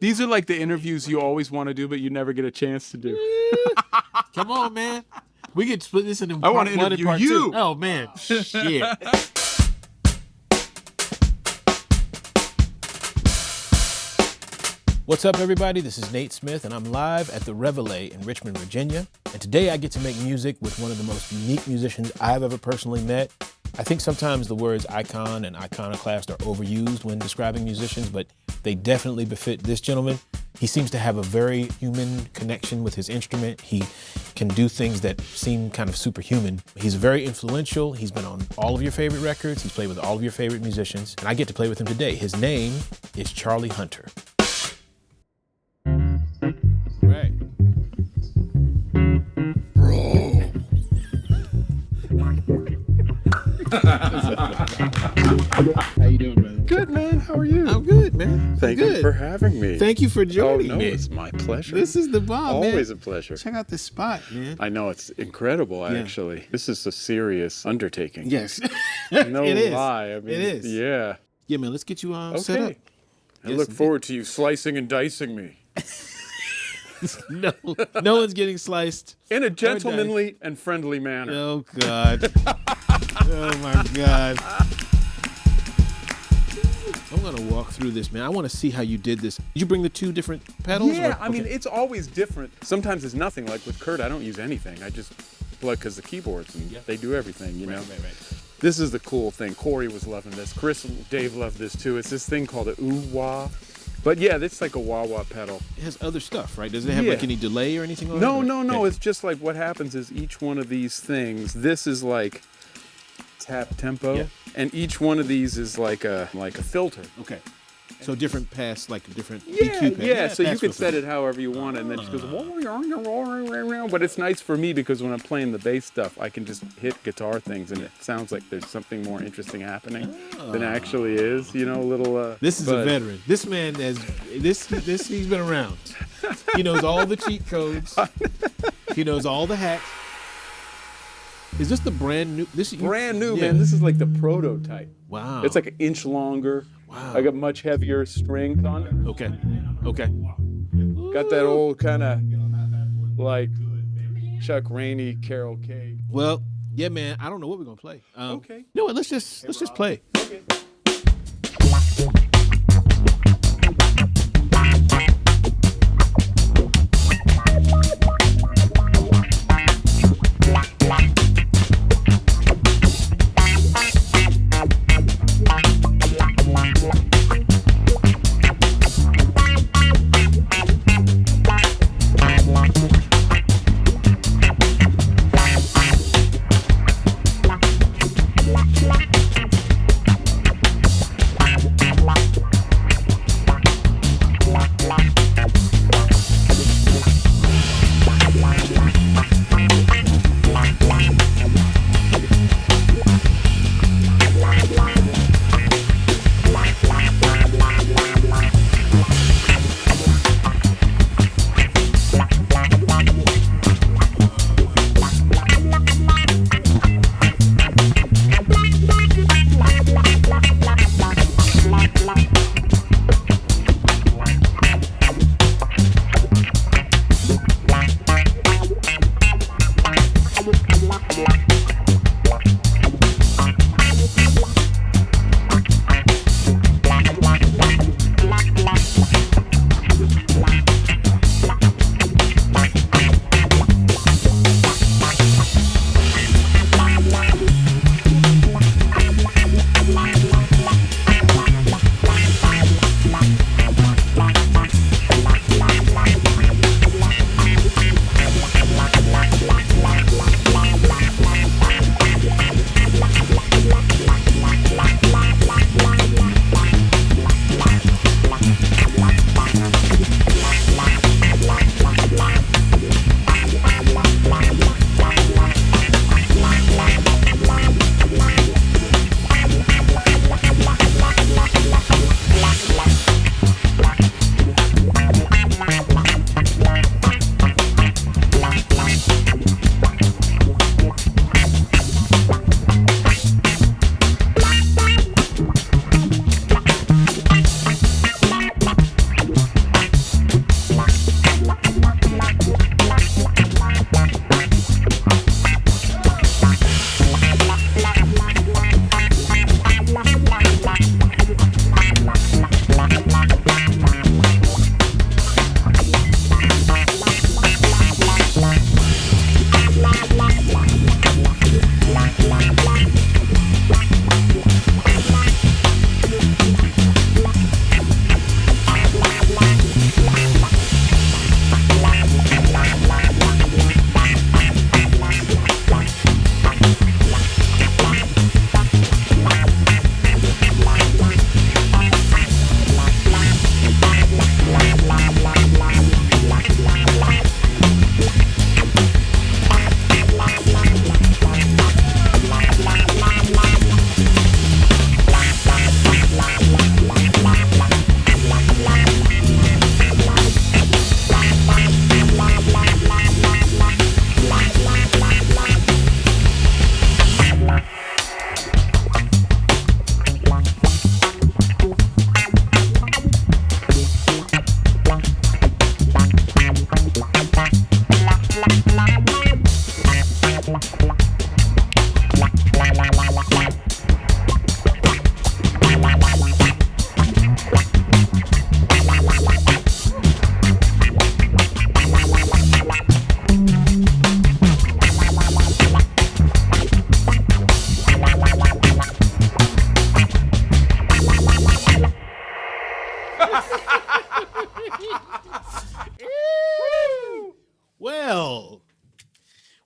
These are like the interviews you always want to do, but you never get a chance to do. Come on, man. We could split this into I want to part one and interview part you. two. Oh, man. Shit. What's up, everybody? This is Nate Smith, and I'm live at the Reveler in Richmond, Virginia. And today I get to make music with one of the most unique musicians I've ever personally met. I think sometimes the words icon and iconoclast are overused when describing musicians, but they definitely befit this gentleman. He seems to have a very human connection with his instrument. He can do things that seem kind of superhuman. He's very influential. He's been on all of your favorite records. He's played with all of your favorite musicians, and I get to play with him today. His name is Charlie Hunter. Right. How you doing, man? Good, man. How are you? I'm good, man. Thank you for having me. Thank you for joining me. It's my pleasure. This is the bomb, man. Always a pleasure. Check out this spot, man. I know, it's incredible, actually. This is a serious undertaking. Yes. No It is. lie. I mean, It is. Yeah. Yeah, man, let's get you set up. I look forward to you slicing and dicing me. No one's getting sliced. In a gentlemanly and friendly manner. Oh, God. Oh, my God. I'm going to walk through this, man. I want to see how you did this. Did you bring the two different pedals? Yeah, or? I mean, it's always different. Sometimes it's nothing. Like with Kurt, I don't use anything. I just plug because the keyboards and they do everything, you know? Right. This is the cool thing. Corey was loving this. Chris and Dave loved this too. It's this thing called a ooh-wah. But yeah, it's like a wah-wah pedal. It has other stuff, right? Does it have like any delay or anything on it? No. Okay. It's just like what happens is each one of these things, this is like tap tempo, and each one of these is like a filter. Okay. So different pass, like different Yeah, EQ pass. yeah. So you pass could filter. set it however you want, and then it just goes. But it's nice for me because when I'm playing the bass stuff, I can just hit guitar things, and it sounds like there's something more interesting happening than actually is. You know, a little. This is a veteran. This man has he's been around. He knows all the cheat codes. He knows all the hacks. Is this the brand new? Brand new, man. This is like the prototype. Wow. It's like an inch longer. Wow. I got much heavier strings on it. Okay. Got that old kind of like Chuck Rainey, Carol Kay. Well, yeah, man. I don't know what we're gonna play. Okay. No, let's just play. Okay.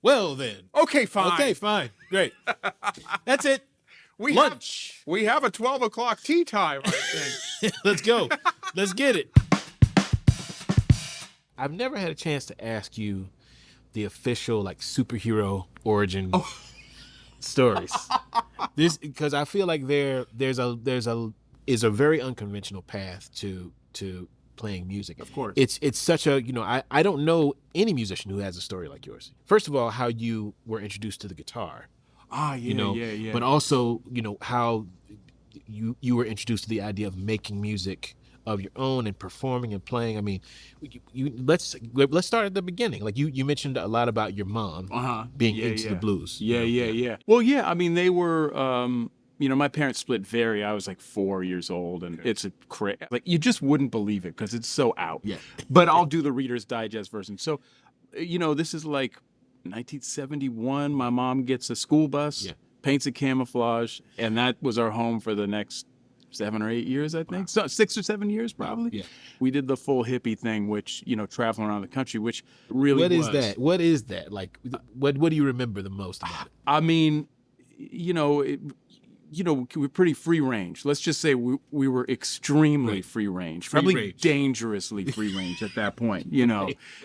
Well then. Okay, fine. Okay, fine. Great. That's it. Lunch. We have a 12 o'clock tea time, I think. Let's go. Let's get it. I've never had a chance to ask you the official like superhero origin stories. This because I feel like there's a very unconventional path to playing music. Of course. It's such a, I don't know any musician who has a story like yours. First of all, how you were introduced to the guitar. Yeah. But also, how you were introduced to the idea of making music of your own and performing and playing. I mean, let's start at the beginning. Like you mentioned a lot about your mom being into the blues. Yeah. Well, yeah. I mean, they were. My parents split I was like 4 years old, and it's like you just wouldn't believe it because it's so out. Yeah. But I'll do the Reader's Digest version. So, this is like 1971. My mom gets a school bus, paints it camouflage, and that was our home for the next 7 or 8 years, I think. So 6 or 7 years, probably. Yeah. We did the full hippie thing, which, traveling around the country, which really was. What is that? Like, what do you remember the most about it? I mean, we're pretty free range. Let's just say we were extremely free range, probably dangerously free range at that point.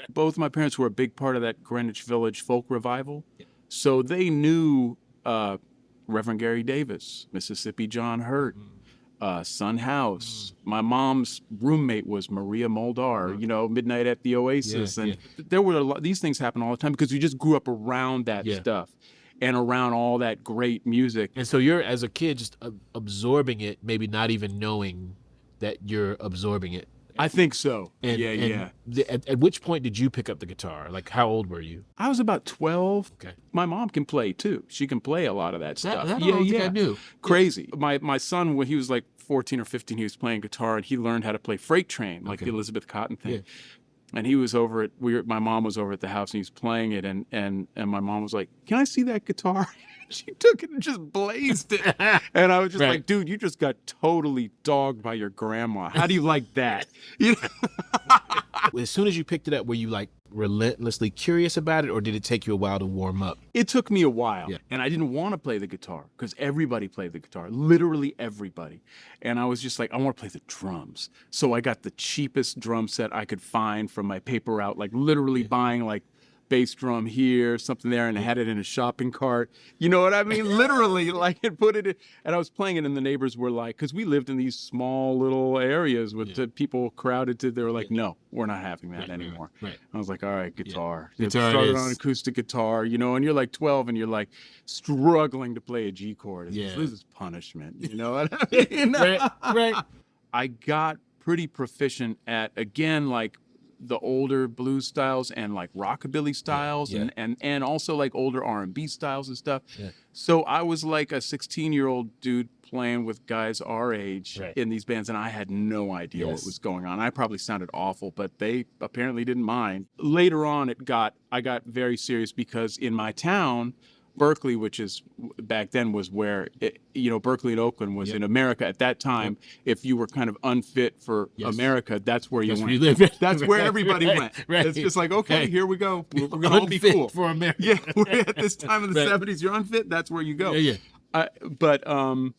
Both my parents were a big part of that Greenwich Village folk revival, so they knew Reverend Gary Davis, Mississippi John Hurt, Son House. My mom's roommate was Maria Muldaur. Midnight at the Oasis, and there were these things happen all the time because we just grew up around that stuff. And around all that great music. And so you're, as a kid, just absorbing it, maybe not even knowing that you're absorbing it. I think so. At which point did you pick up the guitar? Like, how old were you? I was about 12. Okay. My mom can play, too. She can play a lot of that stuff. I don't think I knew. Crazy. My son, when he was like 14 or 15, he was playing guitar, and he learned how to play Freight Train, like the Elizabeth Cotton thing. Yeah. And he was over at my mom was over at the house, and he was playing it, and my mom was like, "Can I see that guitar?" She took it and just blazed it. And I was just like, "Dude, you just got totally dogged by your grandma. How do you like that?" As soon as you picked it up, were you like relentlessly curious about it, or did it take you a while to warm up? It took me a while, and I didn't want to play the guitar because everybody played the guitar, literally everybody. And I was just like, I want to play the drums. So I got the cheapest drum set I could find from my paper route, like literally buying like bass drum here, something there, and I had it in a shopping cart. You know what I mean? Literally, like, and put it in, and I was playing it, and the neighbors were like, because we lived in these small little areas with the people crowded to, they were like, no, we're not having that anymore. Right. I was like, all right, guitar. Guitar started on acoustic guitar, and you're like 12, and you're like struggling to play a G chord. This is punishment. You know what I mean? Right. I got pretty proficient at, again, like, the older blues styles and like rockabilly styles and also like older R&B styles and stuff. Yeah. So I was like a 16-year-old dude playing with guys our age in these bands, and I had no idea what was going on. I probably sounded awful, but they apparently didn't mind. Later on, I got very serious because in my town, Berkeley, which is back then was where, Berkeley and Oakland was in America at that time. If you were kind of unfit for America, that's where you went. Where you lived. That's where everybody went. It's just like, okay, here we go. We're going to all be cool. For America. Yeah, we're at this time in the 70s, you're unfit, that's where you go. But Joe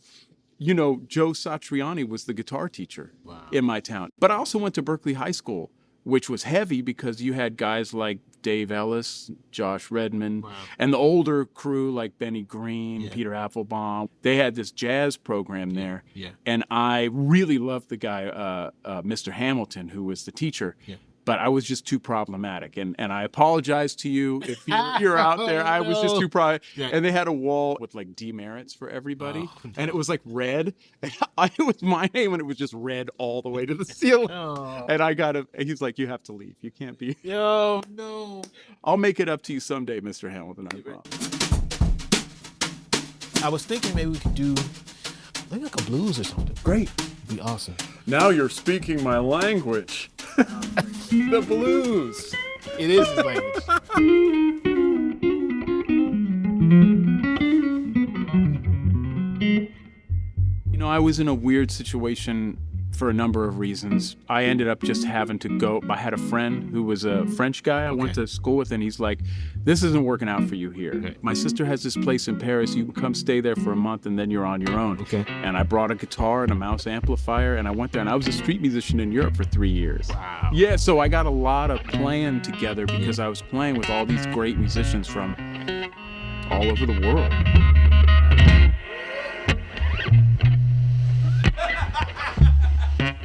Satriani was the guitar teacher in my town. But I also went to Berkeley High School, which was heavy because you had guys like Dave Ellis, Josh Redman, and the older crew like Benny Green, Peter Applebaum. They had this jazz program there, and I really loved the guy, Mr. Hamilton, who was the teacher. But I was just too problematic, and I apologize to you if you're out there. I was just too and they had a wall with like demerits for everybody, and it was like red, and it was my name, and it was just red all the way to the ceiling. And I got he's like, you have to leave. You can't be. No. I'll make it up to you someday, Mr. Hamilton. I promise. I was thinking maybe we could do maybe like a blues or something. Great. It'd be awesome. Now you're speaking my language. The blues. It is his language. I was in a weird situation for a number of reasons. I ended up just having to go. I had a friend who was a French guy I went to school with, and he's like, this isn't working out for you here. Okay. My sister has this place in Paris. You can come stay there for a month, and then you're on your own. Okay. And I brought a guitar and a mouse amplifier, and I went there, and I was a street musician in Europe for 3 years. Wow. Yeah, so I got a lot of playing together because I was playing with all these great musicians from all over the world.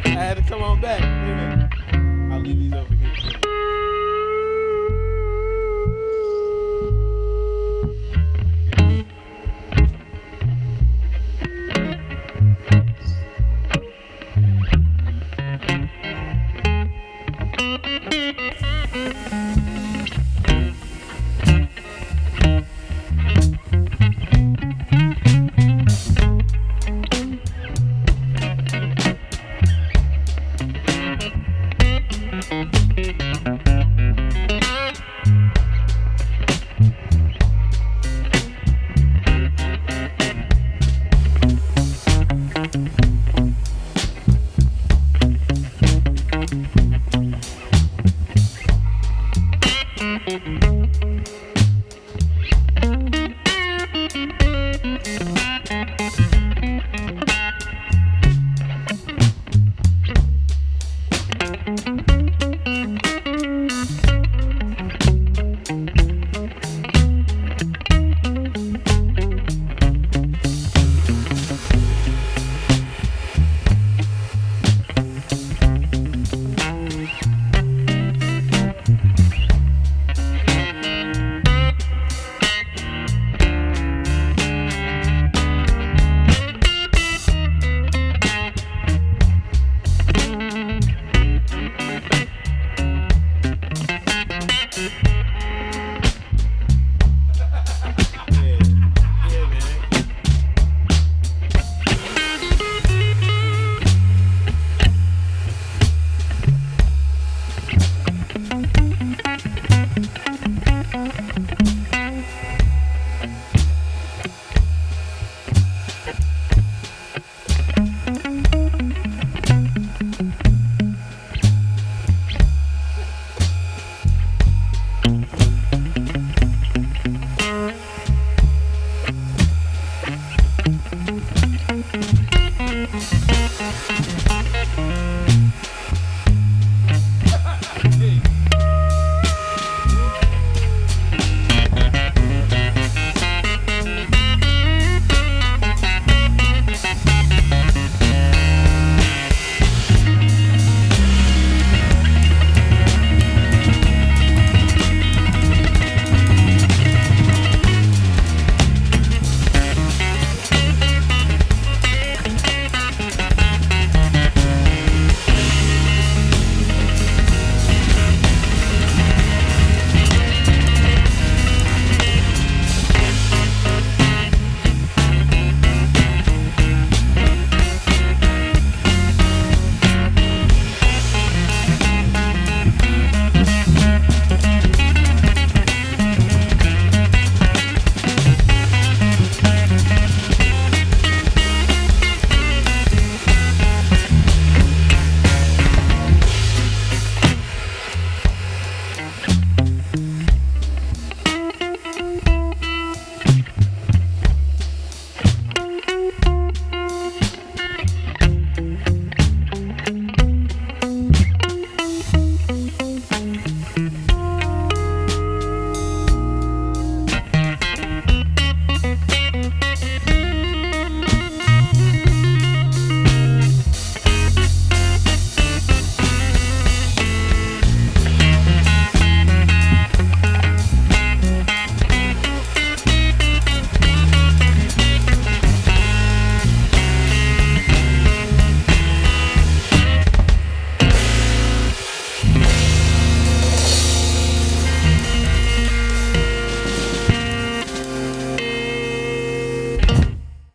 I had to come on back. Wait a minute. I'll leave these over here.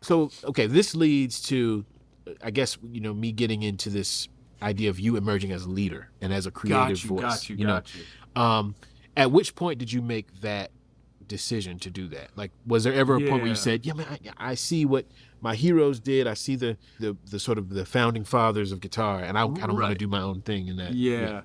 So, okay, this leads to, I guess, you know, me getting into this idea of you emerging as a leader and as a creative voice. Got you. At which point did you make that decision to do that? Like, was there ever a point where you said, yeah, man, I see what my heroes did. I see the sort of the founding fathers of guitar, and I kind of want to do my own thing in that. Yeah.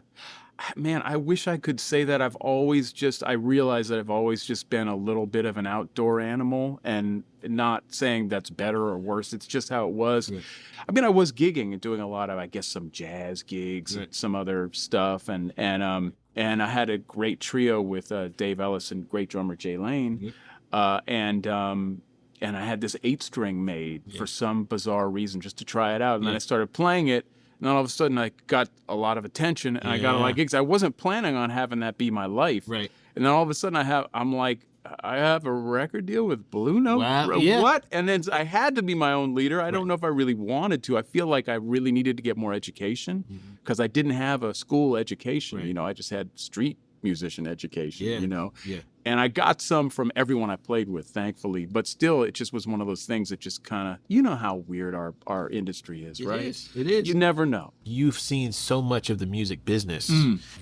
Man, I wish I could say that. I realize that I've always just been a little bit of an outdoor animal, and not saying that's better or worse. It's just how it was. Right. I mean, I was gigging and doing a lot of, I guess, some jazz gigs and some other stuff. And I had a great trio with Dave Ellis and great drummer Jay Lane. And I had this 8-string made for some bizarre reason just to try it out. And then I started playing it. And then all of a sudden, I got a lot of attention, and I got a lot of gigs. I wasn't planning on having that be my life. Right. And then all of a sudden, I have a record deal with Blue Note? Wow. What? And then I had to be my own leader. I don't know if I really wanted to. I feel like I really needed to get more education because I didn't have a school education. Right. You know, I just had street musician education, you know? Yeah. And I got some from everyone I played with, thankfully. But still, it just was one of those things that just kind of, you know how weird our industry is, right? It is. You never know. You've seen so much of the music business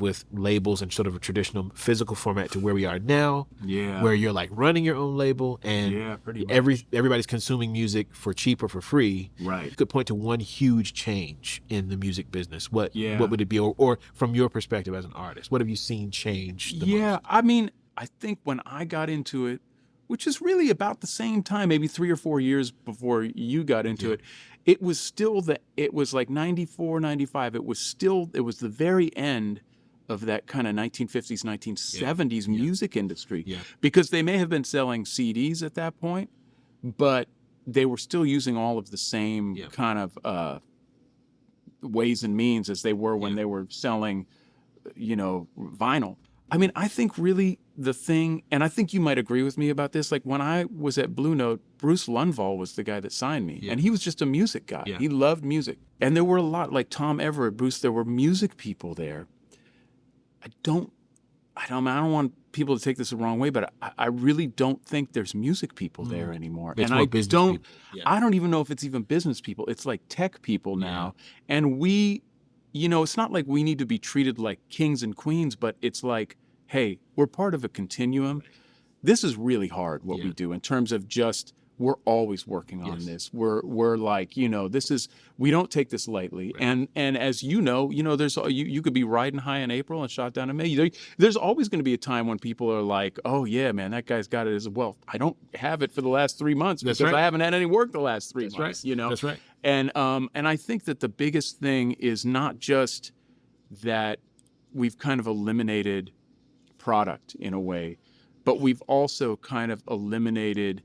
with labels and sort of a traditional physical format to where we are now, where you're like running your own label and pretty much. everybody's consuming music for cheap or for free. Right. You could point to one huge change in the music business. What would it be? Or from your perspective as an artist, what have you seen change the most? I mean, I think when I got into it, which is really about the same time, maybe 3 or 4 years before you got into it, it was like 94, 95. It was the very end of that kind of 1950s, 1970s music industry. Yeah. Because they may have been selling CDs at that point, but they were still using all of the same kind of ways and means as they were when they were selling, you know, vinyl. I mean, I think really the thing, and I think you might agree with me about this, like when I was at Blue Note, Bruce Lundvall was the guy that signed me. And he was just a music guy. He loved music. And there were a lot, like Tom Everett, Bruce, there were music people there. I don't want people to take this the wrong way, but I really don't think there's music people there anymore. It's and more business people. I don't even know if it's even business people. It's like tech people now. And you know, it's not like we need to be treated like kings and queens, but it's like, hey, we're part of a continuum. This is really hard what we do in terms of just, we're always working on this. We're like, you know, we don't take this lightly. Right. And as you know, there's you could be riding high in April and shot down in May. There's always going to be a time when people are like, oh yeah, man, that guy's got it as well. I don't have it for the last 3 months because I haven't had any work the last 3 months. Right. You know, that's right. And I think that the biggest thing is not just that we've kind of eliminated product in a way, but we've also kind of eliminated,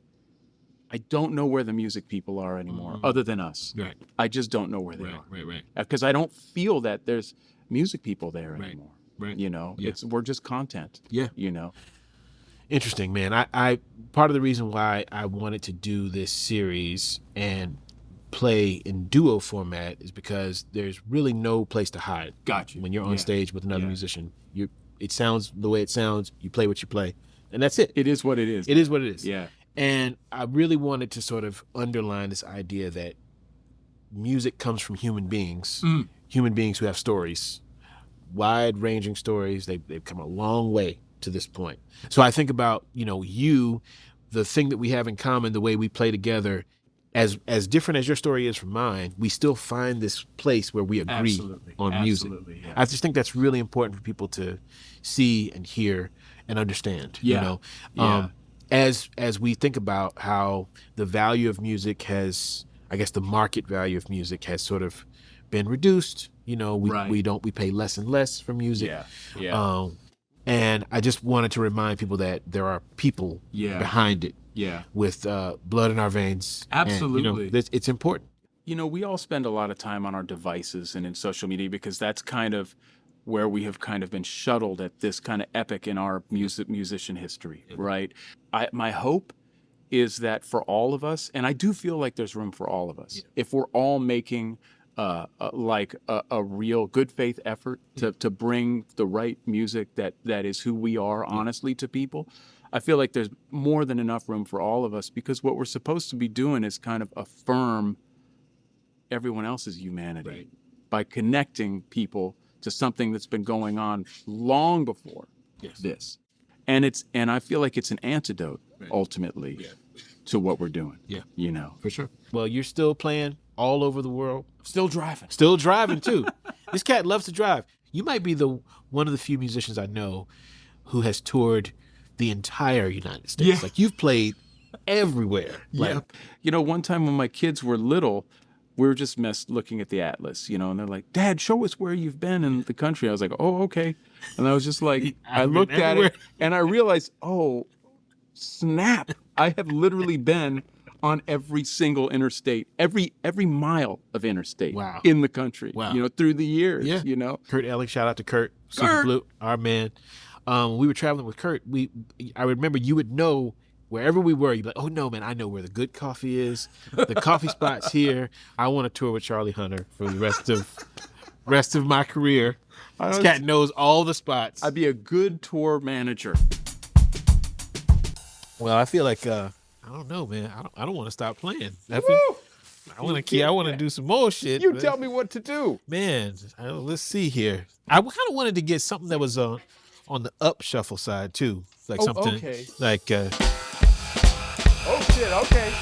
I don't know where the music people are anymore, other than us. Right. I just don't know where they are. Right. Because I don't feel that there's music people there anymore. Right. You know, we're just content. Yeah. You know. Interesting, man. I part of the reason why I wanted to do this series and play in duo format is because there's really no place to hide. Gotcha. When you're on stage with another musician, it sounds the way it sounds, you play what you play, and that's it. It is what it is. It is what it is. Yeah. And I really wanted to sort of underline this idea that music comes from human beings who have stories, wide-ranging stories. They've come a long way to this point. So I think about, you know, the thing that we have in common, the way we play together, as different as your story is from mine, we still find this place where we agree on music. Yeah. I just think that's really important for people to see and hear and understand. You know, as we think about how the value of music has, I guess the market value of music has sort of been reduced. You know, we pay less and less for music. And I just wanted to remind people that there are people behind it. Yeah, with blood in our veins. Absolutely. And, you know, it's important. You know, we all spend a lot of time on our devices and in social media because that's kind of where we have kind of been shuttled at this kind of epic in our musician history, right? My hope is that for all of us, and I do feel like there's room for all of us, if we're all making like a real good faith effort to bring the right music that is who we are honestly to people, I feel like there's more than enough room for all of us, because what we're supposed to be doing is kind of affirm everyone else's humanity by connecting people to something that's been going on long before this. and I feel like it's an antidote ultimately to what we're doing. Yeah. You know. For sure. Well, you're still playing all over the world. Still driving. Still driving too. This cat loves to drive. You might be one of the few musicians I know who has toured the entire United States. Yeah. Like, you've played everywhere. Yeah. You know, one time when my kids were little, we were just looking at the atlas, you know, and they're like, "Dad, show us where you've been in the country." I was like, "Oh, okay." And I was just like, I looked at it and I realized, oh, snap. I have literally been on every single interstate, every mile of interstate in the country, you know, through the years, you know. Kurt Elling, shout out to Kurt. Super Blue, our man. We were traveling with Kurt. I remember you would know wherever we were, you'd be like, "Oh no, man, I know where the good coffee is. The coffee spot's here. I want to tour with Charlie Hunter for the rest of my career." This cat knows all the spots. I'd be a good tour manager. Well, I feel like I don't know, man. I don't want to stop playing. I want to do some more shit. You tell me what to do, man. Let's see here. I kind of wanted to get something that was on the up shuffle side too, like something like. Oh shit! Okay.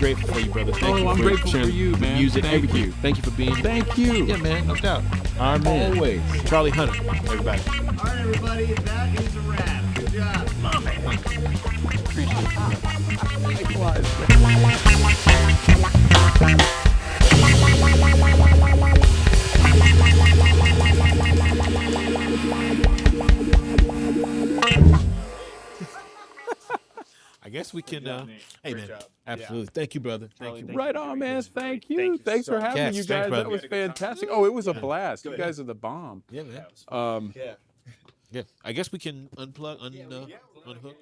grateful for you, brother. Thank you. I'm for grateful sharing for you, man. Music, Thank everything. you. Thank you for being here. Thank you. Yeah, man, no doubt. Our man. Always. Charlie Hunter, everybody. All right, everybody, that is a wrap. Good job. Love it. I guess we can. Hey, man. job. Absolutely. Thank you, brother. Thank you. Right on, man. Thank you. Thanks for having Yes, me, you thanks, guys. brother. That was fantastic. Oh, it was a blast. You guys are the bomb. Yeah, man. Yeah. Yeah. I guess we can unplug, unhook.